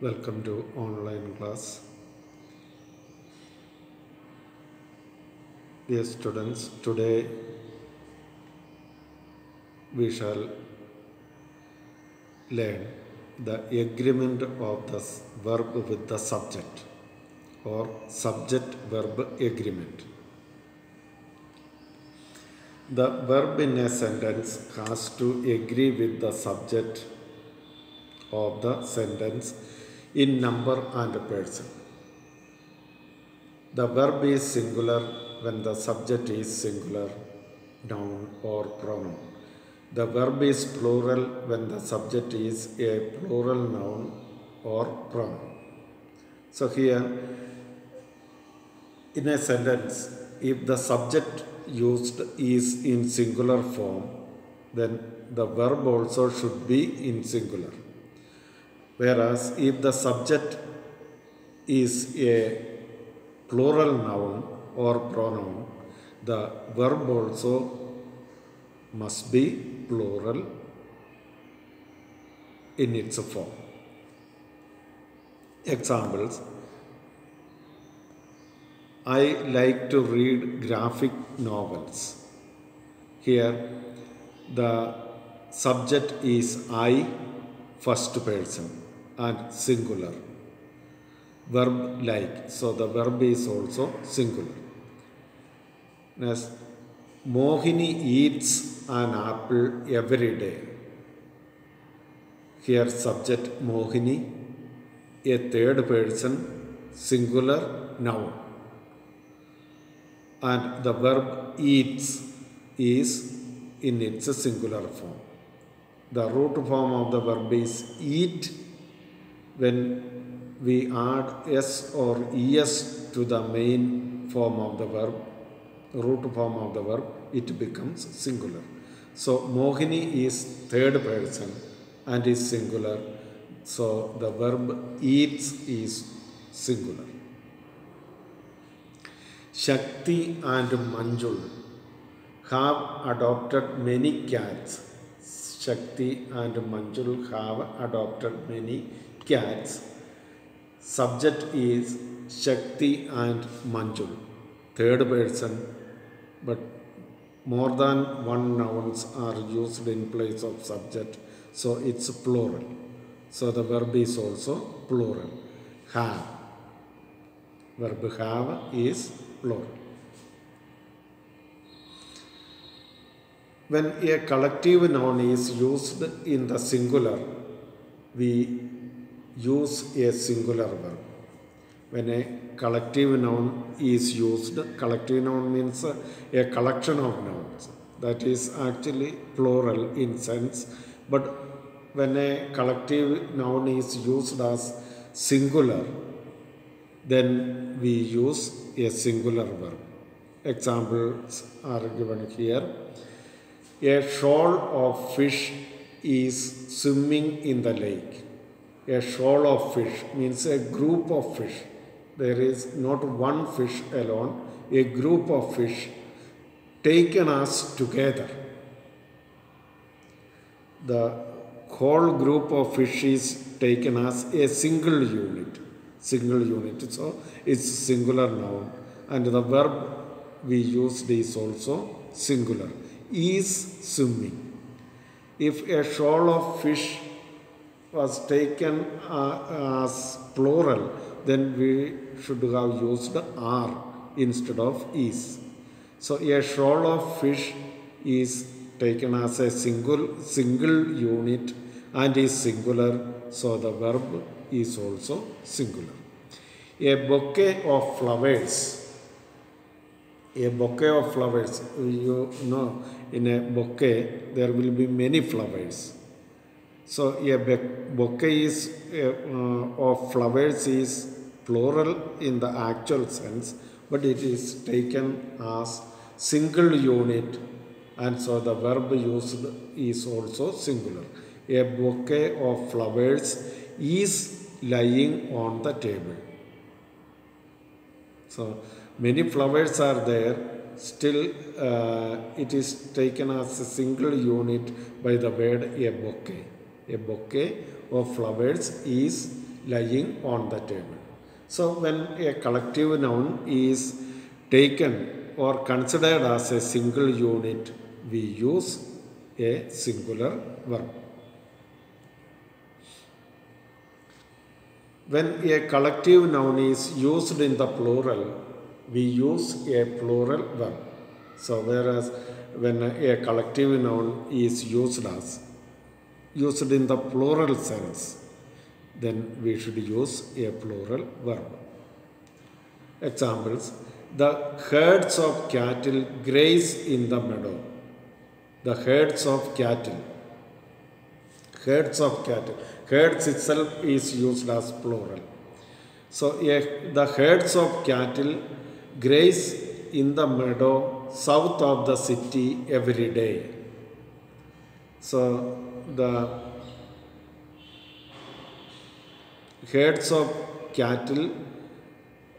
Welcome to online class. Dear students, today we shall learn the agreement of the verb with the subject or subject-verb agreement. The verb in a sentence has to agree with the subject of the sentence in number and person. The verb is singular when the subject is singular, noun or pronoun. The verb is plural when the subject is a plural noun or pronoun. So here, in a sentence, if the subject used is in singular form, then the verb also should be in singular. Whereas if the subject is a plural noun or pronoun, the verb also must be plural in its form. Examples: I like to read graphic novels. Here the subject is I, first person, and singular. Verb like, so the verb is also singular. Next, Mohini eats an apple every day. Here subject Mohini, a third person, singular noun. And the verb eats is in its singular form. The root form of the verb is eat. When we add s or es to the main form of the verb, root form of the verb, it becomes singular. So Mohini is third person and is singular. So the verb eats is singular. Shakti and Manjul have adopted many cats. Shakti and Manjul have adopted many cats. Subject is Shakti and Manjul, third person, but more than one nouns are used in place of subject, so it's plural. So the verb is also plural. Have. Verb have is plural. When a collective noun is used in the singular, we use a singular verb. When a collective noun is used, collective noun means a collection of nouns. That is actually plural in sense, but when a collective noun is used as singular, then we use a singular verb. Examples are given here. A shoal of fish is swimming in the lake. A shoal of fish means a group of fish. There is not one fish alone, a group of fish taken as together. The whole group of fish is taken as a single unit. So it's singular noun, and the verb we used is also singular. Is swimming. If a shoal of fish was taken as plural, then we should have used are instead of is. So a shoal of fish is taken as a single unit and is singular, so the verb is also singular. A bouquet of flowers. A bouquet of flowers, you know, in a bouquet there will be many flowers. So a bouquet is of flowers is plural in the actual sense, but it is taken as single unit, and so the verb used is also singular. A bouquet of flowers is lying on the table. So many flowers are there, still it is taken as a single unit by the word a bouquet. A bouquet of flowers is lying on the table. So when a collective noun is taken or considered as a single unit, we use a singular verb. When a collective noun is used in the plural, we use a plural verb. So whereas when a collective noun is used in the plural sense, then we should use a plural verb. Examples: the herds of cattle graze in the meadow. The herds of cattle. Herds of cattle. Herds itself is used as plural. So the herds of cattle graze in the meadow south of the city every day. So the herds of cattle,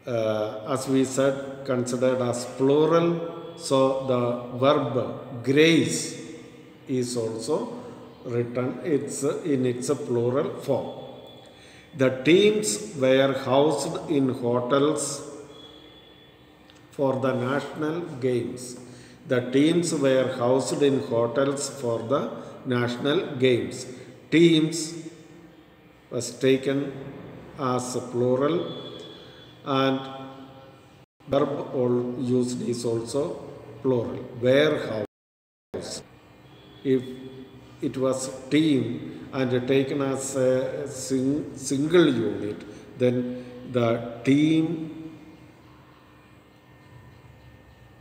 as we said, considered as plural. So the verb graze is also written in its plural form. The teams were housed in hotels for the national games. The teams were housed in hotels for the national games. Teams was taken as a plural, and verb used is also plural. Were housed. If it was team and taken as a single unit, then the team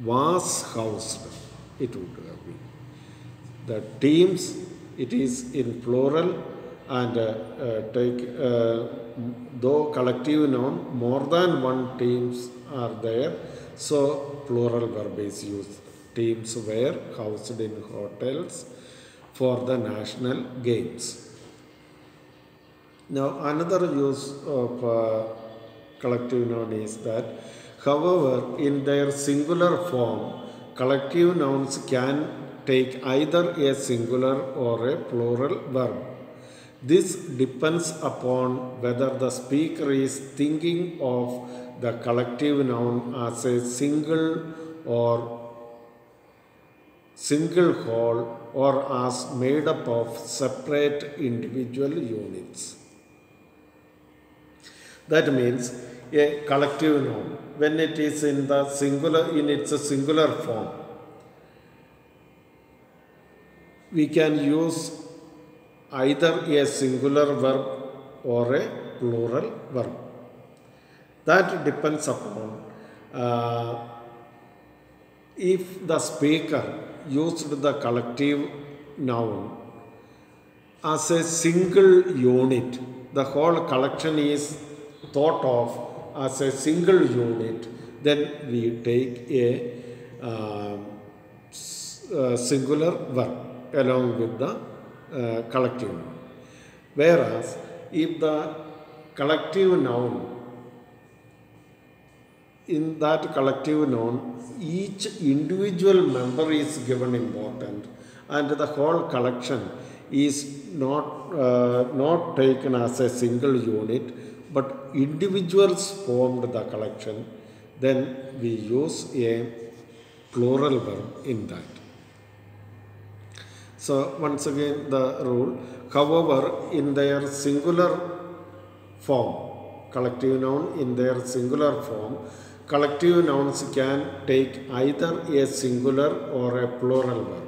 was housed. It would be. The teams, it is in plural, and though collective noun, more than one teams are there, so plural verb is used. Teams were housed in hotels for the national games. Now another use of collective noun is that, however, in their singular form, collective nouns can take either a singular or a plural verb. This depends upon whether the speaker is thinking of the collective noun as a single whole or as made up of separate individual units. That means a collective noun, when it is in its singular form, we can use either a singular verb or a plural verb. That depends upon if the speaker used the collective noun as a single unit, the whole collection is thought of as a single unit, then we take a singular verb along with the collective noun. Whereas if the collective noun, in that collective noun, each individual member is given importance, and the whole collection is not taken as a single unit, but individuals formed the collection, then we use a plural verb in that. So once again the rule, however, in their singular form, collective noun in their singular form, collective nouns can take either a singular or a plural verb.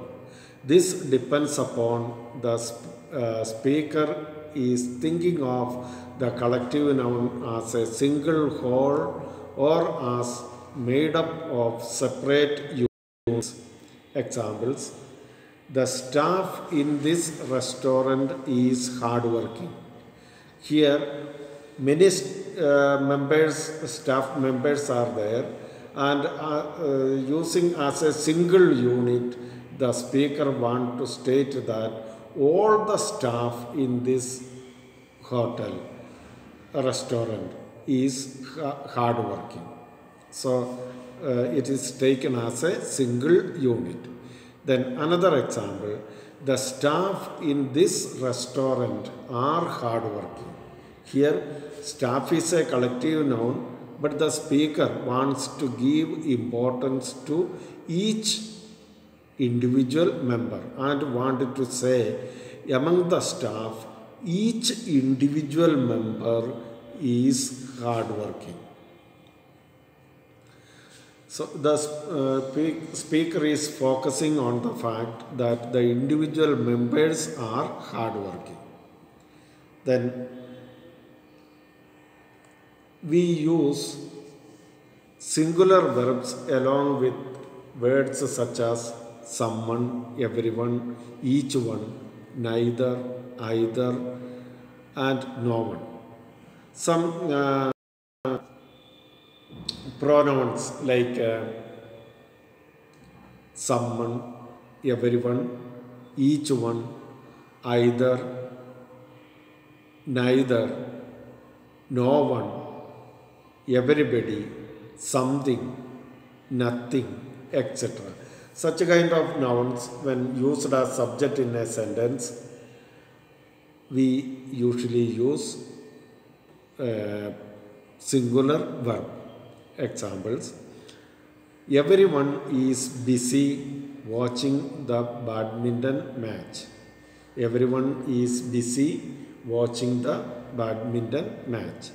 This depends upon the speaker is thinking of the collective noun as a single whole or as made up of separate units. Examples: the staff in this restaurant is hardworking. Here, many staff members are there, and using as a single unit, the speaker wants to state that all the staff in this restaurant is hardworking. So it is taken as a single unit. Then another example: the staff in this restaurant are hardworking. Here, staff is a collective noun, but the speaker wants to give importance to each individual member and wanted to say, among the staff, each individual member is hardworking. So the speaker is focusing on the fact that the individual members are hardworking. Then we use singular verbs along with words such as someone, everyone, each one, neither, either, and no one. Some pronouns like someone, everyone, each one, either, neither, no one, everybody, something, nothing, etc. Such kind of nouns, when used as subject in a sentence, we usually use singular verb. Examples: everyone is busy watching the badminton match. Everyone is busy watching the badminton match.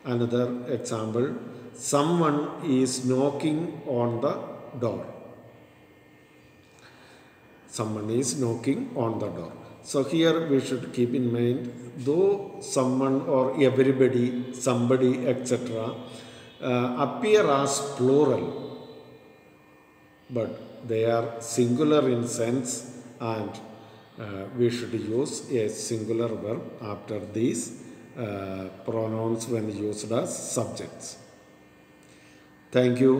Another example: someone is knocking on the door. Someone is knocking on the door. So here we should keep in mind, though someone or everybody, somebody, etc. Appear as plural, but they are singular in sense, and we should use a singular verb after these pronouns when used as subjects. Thank you.